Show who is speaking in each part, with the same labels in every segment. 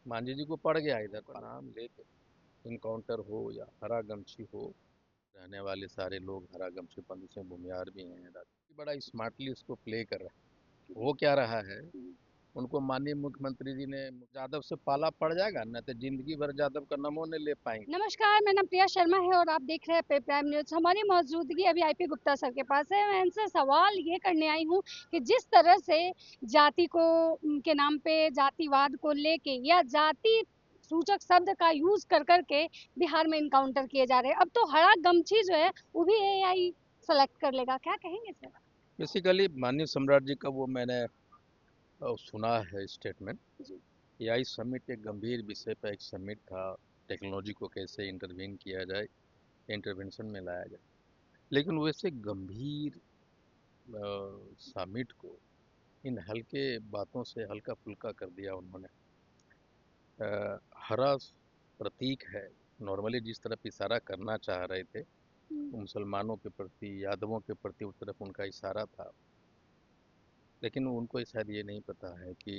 Speaker 1: मांझी जी को पड़ गया इधर का नाम लेके, इनकाउंटर हो या हरा गमछी हो, रहने वाले सारे लोग हरा गमछी बंधु से भूमियार भी हैं। बड़ा स्मार्टली इसको प्ले कर रहा है। हो क्या रहा है, उनको माननीय मुख्यमंत्री जी ने यादव से पाला पड़ जाएगा ना, तो जिंदगी भर यादव का नमो नहीं ले पाएंगे।
Speaker 2: नमस्कार, मेरा नाम प्रिया शर्मा है और आप देख रहे हैं पे प्राइम न्यूज। हमारी मौजूदगी अभी आईपी गुप्ता सर के पास है। मैं इनसे सवाल ये करने आई हूँ कि जिस तरह से जाति को के नाम पे जातिवाद को लेके या जाति सूचक शब्द का यूज कर करके बिहार में इनकाउंटर किए जा रहे हैं। अब तो हरा गमछी जो है वो भी एआई सेलेक्ट कर लेगा, क्या कहेंगे सर?
Speaker 1: बेसिकली माननीय सम्राट जी का वो मैंने सुना है स्टेटमेंट।
Speaker 2: जी।
Speaker 1: एआई समिट एक गंभीर विषय पर एक समिट था, टेक्नोलॉजी को कैसे इंटरवीन किया जाए, इंटरवेंशन में लाया जाए। लेकिन वैसे गंभीर समिट को इन हल्के बातों से हल्का फुल्का कर दिया उन्होंने। हरा प्रतीक है, नॉर्मली जिस तरफ इशारा करना चाह रहे थे मुसलमानों के प्रति, यादवों के प्रति, उस तरफ उनका इशारा था। लेकिन उनको शायद ये नहीं पता है कि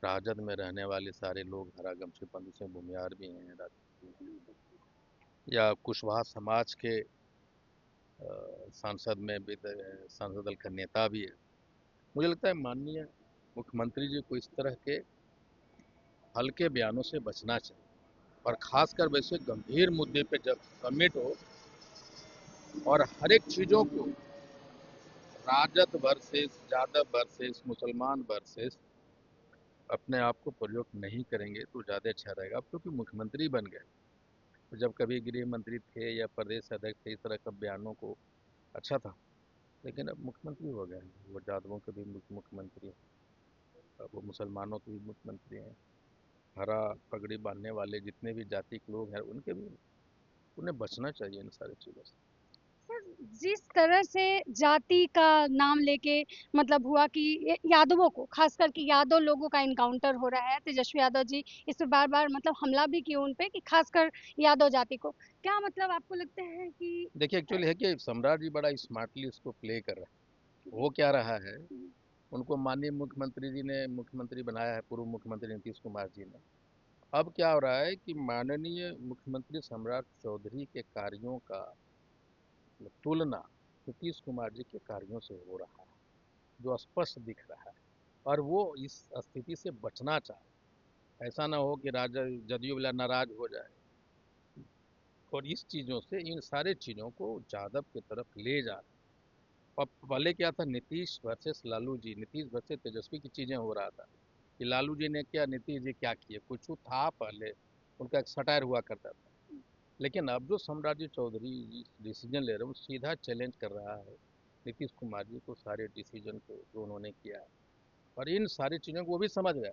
Speaker 1: राजद में रहने वाले सारे लोग हरा गमछी बंधु से भूमियार भी हैं, या कुशवाहा समाज के सांसद में भी सांसद दल का नेता भी है। मुझे लगता है माननीय मुख्यमंत्री जी को इस तरह के हल्के बयानों से बचना चाहिए, और खासकर वैसे गंभीर मुद्दे पे जब समिट हो और हर एक चीज़ों को राजद वर्सेस यादव वर्सेस मुसलमान वर्सेस अपने आप को प्रयोग नहीं करेंगे तो ज़्यादा अच्छा रहेगा। अब क्योंकि मुख्यमंत्री बन गए, तो जब कभी गृह मंत्री थे या प्रदेश अध्यक्ष थे, इस तरह का बयानों को अच्छा था। लेकिन अब मुख्यमंत्री हो गए हैं, वो यादवों के भी मुख्यमंत्री हैं, अब वो मुसलमानों के भी मुख्यमंत्री हैं, हरा पगड़ी बांधने वाले जितने भी जाति के लोग हैं उनके भी। उन्हें बचना चाहिए इन सारी चीज़ों से।
Speaker 2: सर, जिस तरह से जाति का नाम लेके मतलब हुआ कि यादवों को, खास करके यादव लोगों का इनकाउंटर हो रहा है, तेजस्वी यादव जी इस पे बार बार मतलब हमला भी किए उन पे कि खासकर यादव जाति को, क्या मतलब आपको लगता है कि
Speaker 1: देखिए एक्चुअली है कि सम्राट जी बड़ा स्मार्टली इसको प्ले कर रहा है। हो क्या रहा है, उनको माननीय मुख्यमंत्री जी ने मुख्यमंत्री बनाया है, पूर्व मुख्यमंत्री नीतीश कुमार जी ने। अब क्या हो रहा है कि माननीय मुख्यमंत्री सम्राट चौधरी के कार्यों का तुलना नीतीश कुमार जी के कार्यों से हो रहा है, जो स्पष्ट दिख रहा है। और वो इस स्थिति से बचना चाह रहे हैं। ऐसा ना हो कि राजद जदयू वाला नाराज हो जाए, और इस चीज़ों से, इन सारे चीज़ों को यादव की तरफ ले जा रहे हैं। और पहले क्या था, नीतीश वर्सेस लालू जी, नीतीश वर्सेस तेजस्वी की चीज़ें हो रहा था कि लालू जी ने क्या, नीतीश जी क्या किए, कुछ था पहले, उनका एक सटायर हुआ करता था। लेकिन अब जो सम्राट जी चौधरी डिसीजन ले रहे हैं, वो सीधा चैलेंज कर रहा है नीतीश कुमार जी को, सारे डिसीजन को जो उन्होंने किया है। और इन सारी चीज़ों को वो भी समझ गया,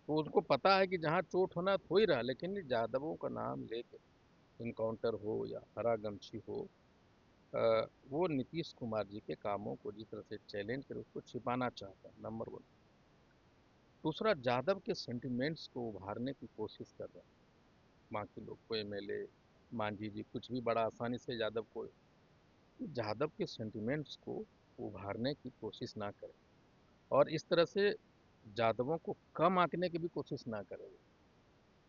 Speaker 1: तो उनको पता है कि जहाँ चोट होना तो हो ही रहा, लेकिन यादवों का नाम लेके इनकाउंटर हो या हरा गमछी हो, वो नीतीश कुमार जी के कामों को जिस तरह से चैलेंज कर उसको छिपाना चाहता है, नंबर वन। दूसरा, यादव के सेंटिमेंट्स को उभारने की कोशिश कर रहे हैं बाकी लोग, कोई एमएलए, मांझी जी, कुछ भी बड़ा आसानी से यादव को, यादव के सेंटिमेंट्स को उभारने की कोशिश ना करें, और इस तरह से यादवों को कम आंकने की भी कोशिश ना करें।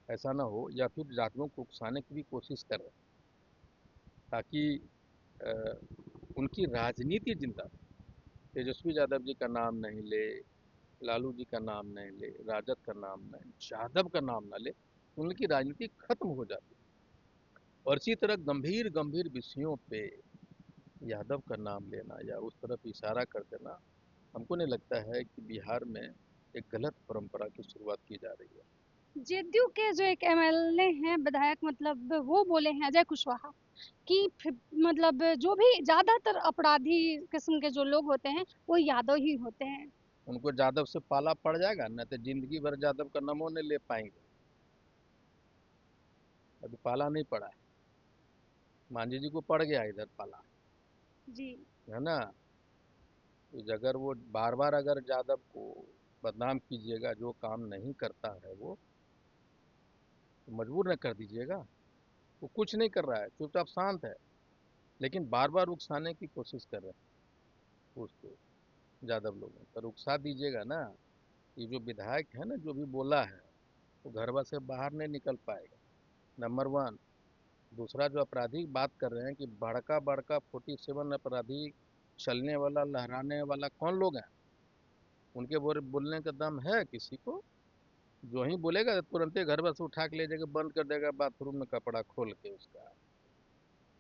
Speaker 1: ऐसा ना हो, या फिर यादवों को उकसाने की भी कोशिश कर रहे हैं, ताकि अ, उनकी राजनीति जिंदा रहे। तेजस्वी यादव जी का नाम नहीं ले, लालू जी का नाम नहीं ले, राजद का नाम नहीं, यादव का नाम ना ले, तो उनकी राजनीति खत्म हो जाती है। और इसी तरह गंभीर गंभीर विषयों पे यादव का नाम लेना या उस तरफ इशारा कर देना, हमको नहीं लगता है कि बिहार में एक गलत परंपरा की शुरुआत की जा रही है।
Speaker 2: जेडीयू के जो एक एमएलए हैं, विधायक, मतलब वो बोले हैं, अजय कुशवाहा, कि मतलब जो भी ज्यादातर अपराधी किस्म के जो लोग होते हैं वो यादव ही होते हैं।
Speaker 1: उनको यादव से पाला पड़ जाएगा ना, तो जिंदगी भर यादव का नामों नहीं ले पाएंगे। अभी पाला नहीं पड़ा है, मांझी जी को पड़ गया इधर पाला,
Speaker 2: जी।
Speaker 1: है ना। तो अगर वो बार बार अगर यादव को बदनाम कीजिएगा, जो काम नहीं करता है वो, तो मजबूर न कर दीजिएगा। वो कुछ नहीं कर रहा है, चुपचाप शांत है, लेकिन बार बार उकसाने की कोशिश कर रहे हैं उसको, यादव लोगों पर उकसा दीजिएगा ना। ये जो विधायक है ना, जो भी बोला है, वो घरवा से बाहर नहीं निकल पाएगा, नंबर वन। दूसरा, जो अपराधी बात कर रहे हैं कि बड़का बड़का 47 अपराधी चलने वाला लहराने वाला कौन लोग हैं? उनके बोलने का दम है किसी को? जो ही बोलेगा तुरंत ही घर बस उठा के ले जाकर बंद कर देगा बाथरूम में कपड़ा खोल के उसका।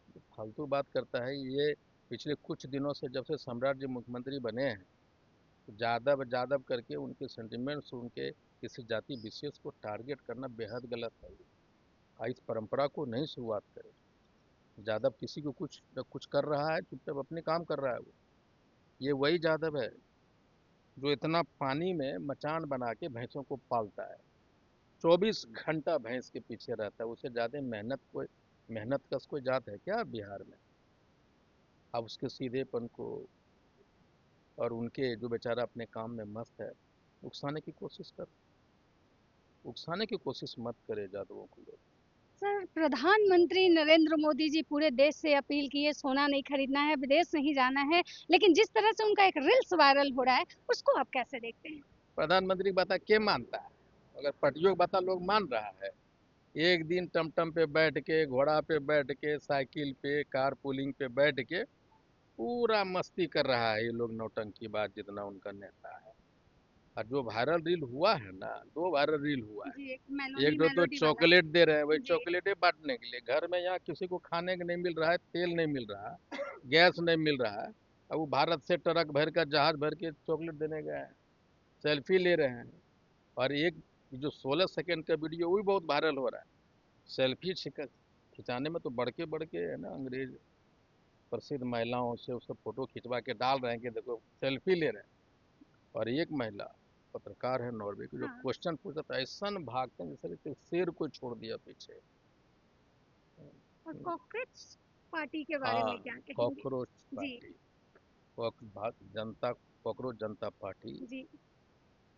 Speaker 1: तो फालतू बात करता है ये। पिछले कुछ दिनों से जब से सम्राट जी मुख्यमंत्री बने हैं, तो जादव जादव करके उनके सेंटिमेंट्स, उनके किसी जाति विशेष को टारगेट करना बेहद गलत है। इस परंपरा को नहीं शुरुआत करें। जादव किसी को कुछ जब कुछ कर रहा है चुपचाप अपने काम कर रहा है। वो ये वही जादव है जो इतना पानी में मचान बना के भैंसों को पालता है, 24 घंटा भैंस के पीछे रहता है। उससे ज़्यादा मेहनत कस कोई जात है क्या बिहार में? अब उसके सीधेपन को और उनके जो बेचारा अपने काम में मस्त है, उकसाने की कोशिश कर, उकसाने की कोशिश मत करे जादवों को लोग।
Speaker 2: सर, प्रधानमंत्री नरेंद्र मोदी जी पूरे देश से अपील की है, सोना नहीं खरीदना है, विदेश नहीं जाना है, लेकिन जिस तरह से उनका एक रील्स वायरल हो रहा है, उसको आप कैसे देखते हैं?
Speaker 1: प्रधानमंत्री की बात के मानता है? अगर पटियों की बात लोग मान रहा है। एक दिन टमटम पे बैठ के, घोड़ा पे बैठ के, साइकिल पे, कार पुलिंग पे बैठ के पूरा मस्ती कर रहा है ये लोग, नौटंकी बात जितना उनका नेता है। और जो वायरल रील हुआ है ना, 2 वायरल रील हुआ है।
Speaker 2: जी, एक
Speaker 1: एक
Speaker 2: मेलोडी
Speaker 1: तो
Speaker 2: मेलोडी वाला।
Speaker 1: चॉकलेट दे रहे हैं, वही
Speaker 2: जी।
Speaker 1: चॉकलेटें बांटने के लिए। घर में यहाँ किसी को खाने को नहीं मिल रहा है, तेल नहीं मिल रहा है, गैस नहीं मिल रहा है, अब वो भारत से ट्रक भर का जहाज भर के चॉकलेट देने गए हैं, सेल्फी ले रहे हैं। और एक जो 16 सेकंड का वीडियो वो भी बहुत वायरल हो रहा है। सेल्फी खिंचाने में तो बढ़ के है ना, अंग्रेज प्रसिद्ध महिलाओं से उसका फोटो खिंचवा के डाल रहे हैं कि देखो सेल्फी ले रहे हैं। और एक महिला पत्रकार है नॉर्वे की, जो
Speaker 2: हाँ।
Speaker 1: क्वेश्चन पूछा था, ऐसा भागते हैं जैसे शेर को छोड़ दिया पीछे।
Speaker 2: और कॉकरोच पार्टी के बारे में
Speaker 1: हाँ,
Speaker 2: क्या कहेंगे?
Speaker 1: कॉकरोच
Speaker 2: जी।
Speaker 1: पार्टी, जनता कॉकरोच जनता पार्टी
Speaker 2: जी।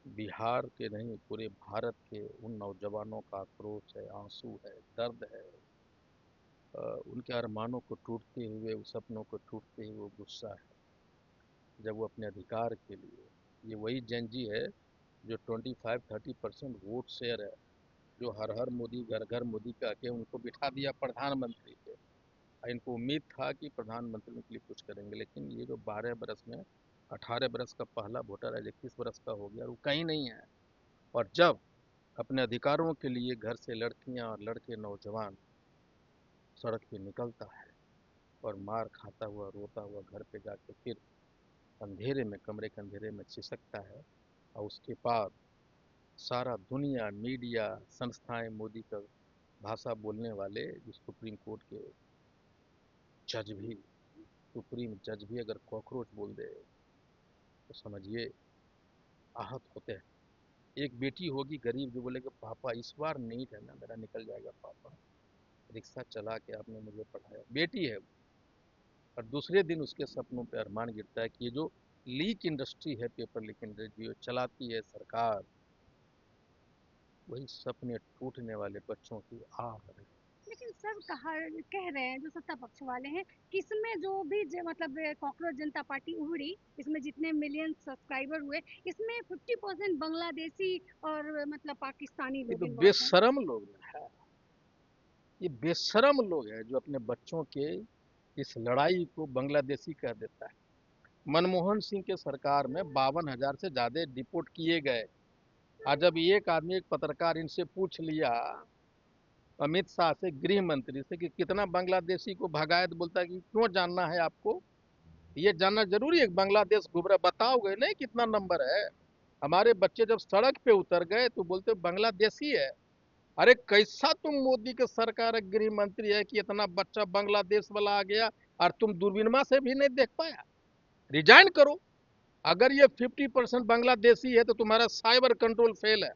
Speaker 1: बिहार के नहीं पूरे भारत के उन नौजवानों का आक्रोश है, आंसू है, दर्द है। उनके अरमानों को टूटते हुए, उस सपनों को टूटते हुए वो गुस्सा है। जब वो अपने अधिकार के लिए, ये वही जनजी है जो 25-30% वोट शेयर है, जो हर हर मोदी घर घर मोदी कह के उनको बिठा दिया प्रधानमंत्री पे। इनको उम्मीद था कि प्रधानमंत्री के लिए कुछ करेंगे, लेकिन ये जो 12 बरस में 18 बरस का पहला वोटर है, 21 बरस का हो गया, वो कहीं नहीं है। और जब अपने अधिकारों के लिए घर से लड़कियां और लड़के नौजवान सड़क पे निकलता है और मार खाता हुआ रोता हुआ घर पे जाके फिर अंधेरे में, कमरे के अंधेरे में सिसकता है, और उसके बाद सारा दुनिया, मीडिया, संस्थाएं, मोदी का भाषा बोलने वाले जो सुप्रीम कोर्ट के जज भी, सुप्रीम जज भी अगर कॉकरोच बोल दे तो समझिए आहत होते हैं। एक बेटी होगी गरीब जो बोलेगा पापा इस बार नीट है ना, मेरा निकल जाएगा पापा, रिक्शा चला के आपने मुझे पढ़ाया, बेटी है वो। और दूसरे दिन उसके सपनों पे अरमान गिरता है कि ये जो लीक इंडस्ट्री है, पेपर लीक इंडस्ट्री जो चलाती है सरकार, वही सपने टूटने वाले बच्चों की आह है।
Speaker 2: लेकिन सर कह रहे हैं जो सत्ता पक्ष वाले हैं कि इसमें जो भी मतलब कॉकरोच जनता पार्टी उभरी, इसमें जितने मिलियन सब्सक्राइबर हुए, इसमें 50% बांग्लादेशी और मतलब पाकिस्तानी
Speaker 1: ये
Speaker 2: लोग
Speaker 1: तो
Speaker 2: इन्वॉल्व हैं।
Speaker 1: बेशरम लोग है, ये बेशरम लोग हैं जो अपने बच्चों के इस लड़ाई को बांग्लादेशी कह देता है। मनमोहन सिंह के सरकार में 52,000 से ज्यादा डिपोर्ट किए गए। आज जब एक आदमी, एक पत्रकार इनसे पूछ लिया अमित शाह से, गृह मंत्री से, कि कितना बांग्लादेशी को भगाया, तो बोलता है कि क्यों जानना है आपको, ये जानना जरूरी है? बांग्लादेश घूम रहा, बताओगे नहीं कितना नंबर है? हमारे बच्चे जब सड़क पे उतर गए तो बोलते बांग्लादेशी है। अरे कैसा तुम मोदी के सरकार गृह मंत्री है कि इतना बच्चा बांग्लादेश वाला आ गया और तुम दूरबीनमा से भी नहीं देख पाया? रिजाइन करो। अगर ये 50% बांग्लादेशी है तो तुम्हारा साइबर कंट्रोल फेल है,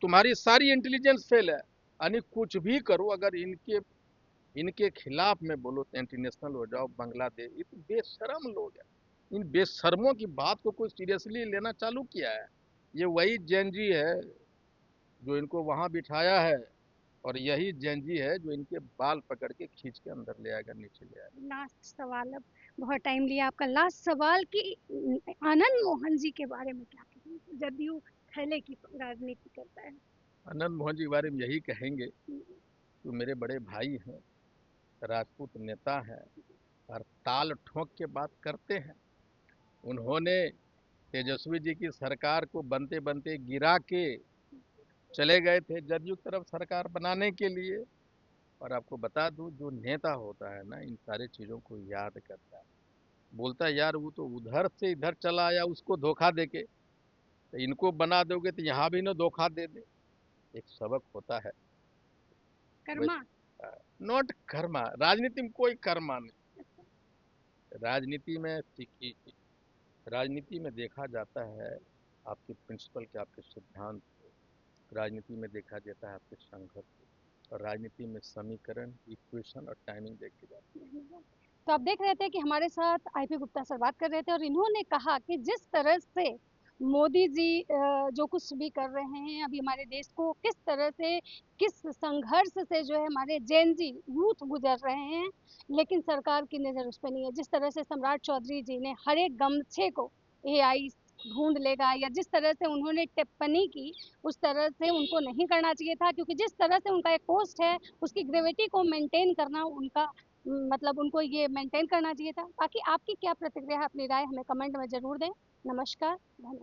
Speaker 1: तुम्हारी सारी इंटेलिजेंस फेल है। यानी कुछ भी करो, अगर इनके इनके खिलाफ में बोलो तो इंटरनेशनल हो जाओ बांग्लादेश। ये तो बेशरम लोग हैं। इन बेशर्मों की बात को कोई सीरियसली लेना चालू किया है? ये वही जैनजी है जो इनको वहां बिठाया है, और यही जैनजी है जो इनके बाल पकड़ के खींच के अंदर ले आएगा, नीचे ले आएगा।
Speaker 2: लास्ट सवाल, अब बहुत टाइम लिया आपका, लास्ट सवाल कि आनंद मोहन जी के बारे में क्या कहेंगे? जदयू थैले की राजनीति करता है।
Speaker 1: आनंद मोहन जी के बारे में यही कहेंगे कि मेरे बड़े भाई हैं, राजपूत नेता हैं और ताल ठोक के बात करते हैं। उन्होंने तेजस्वी जी की सरकार को बनते बनते गिरा के चले गए थे जदयू की तरफ सरकार बनाने के लिए। और आपको बता दूं, जो नेता होता है ना, इन सारी चीज़ों को याद करता है। बोलता है यार वो तो उधर से इधर चला आया उसको धोखा देके, तो इनको बना दोगे तो यहाँ भी ना धोखा दे दे। एक सबक होता है।
Speaker 2: कर्मा।
Speaker 1: नॉट कर्मा, राजनीति में कोई कर्मा नहीं। राजनीति में राजनीति में देखा जाता है आपके प्रिंसिपल के, आपके सिद्धांत को। राजनीति में देखा जाता है आपके संघर्ष को। और राजनीति में समीकरण, इक्वेशन और टाइमिंग देखी जाती
Speaker 2: तो आप देख रहे थे कि हमारे साथ आईपी गुप्ता सर बात कर रहे थे और इन्होंने कहा कि जिस तरह से मोदी जी जो कुछ भी कर रहे हैं अभी हमारे देश को किस तरह से, किस संघर्ष से जो है हमारे जेन जी यूथ गुजर रहे हैं, लेकिन सरकार की नज़र उस पर नहीं है। जिस तरह से सम्राट चौधरी जी ने हर एक गमछे को एआई ढूंढ लेगा, या जिस तरह से उन्होंने टिप्पणी की उस तरह से उनको नहीं करना चाहिए था, क्योंकि जिस तरह से उनका एक पोस्ट है उसकी ग्रेविटी को मेंटेन करना उनका मतलब उनको ये मेंटेन करना चाहिए था। बाकी आपकी क्या प्रतिक्रिया है, अपनी राय हमें कमेंट में ज़रूर दें। नमस्कार, धन्यवाद।